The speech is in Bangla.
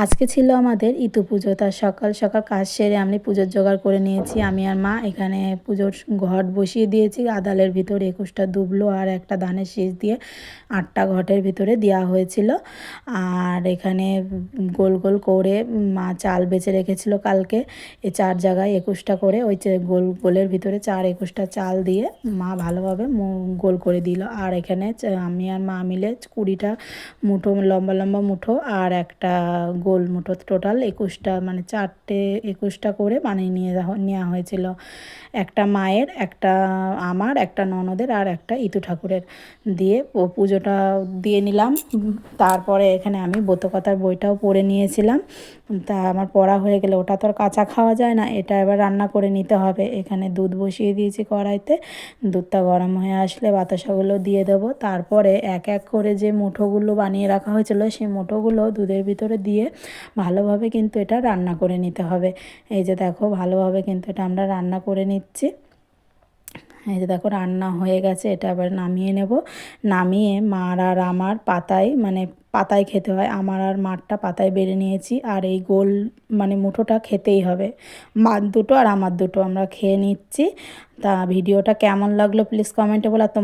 আজকে ছিল আমাদের ইতু পুজো। তার সকাল সকাল কাজ সেরে আমি পুজোর জোগাড় করে নিয়েছি। আমি আর মা এখানে পুজোর ঘট বসিয়ে দিয়েছি। আদালের ভিতরে ২১টা দুবলো আর একটা ধানের শীষ দিয়ে ৮টা ঘটের ভিতরে দেওয়া হয়েছিল। আর এখানে গোল গোল করে মা চাল বেচে রেখেছিল কালকে। এই ৪ জায়গায় ২১টা করে ওই গোল গোলের ভিতরে ২১টা চাল দিয়ে মা ভালোভাবে গোল করে দিল। আর এখানে আমি আর মা মিলে ২০টা মুঠো লম্বা লম্বা মুঠো আর একটা গোল মুঠো, টোটাল ২১টা, মানে ৪টে ২১টা করে বানিয়ে নেওয়া হয়েছিল। একটা মায়ের, একটা আমার, একটা ননদের আর একটা ইতু ঠাকুরের দিয়ে পুজোটা দিয়ে নিলাম। তারপরে এখানে আমি ব্রতকথার বইটাও পড়ে নিয়েছিলাম। তা আমার পড়া হয়ে গেলে ওটা তো আর কাঁচা খাওয়া যায় না, এটা এবার রান্না করে নিতে হবে। এখানে দুধ বসিয়ে দিয়েছি কড়াইতে, দুধটা গরম হয়ে আসলে বাতাসাগুলো দিয়ে দেবো। তারপরে এক এক করে যে মুঠোগুলো বানিয়ে রাখা হয়েছিল সেই মুঠোগুলো দুধের ভিতরে দিয়ে ভালোভাবে কিন্তু এটা রান্না করে নিতে হবে। এই যে দেখো, ভালোভাবে কিন্তু এটা আমরা রান্না করে নিচ্ছি। এই যে দেখো রান্না হয়ে গেছে, এটা আবার নামিয়ে নেব। নামিয়ে মার আর আমার পাতায়, মানে পাতায় খেতে হয়, আমার আর মারটা পাতায় বেড়ে নিয়েছি। আর এই গোল মানে মুঠোটা খেতেই হবে, মার দুটো আর আমার দুটো আমরা খেয়ে নিচ্ছি। তা ভিডিওটা কেমন লাগলো প্লিজ কমেন্টে বলো। তোমার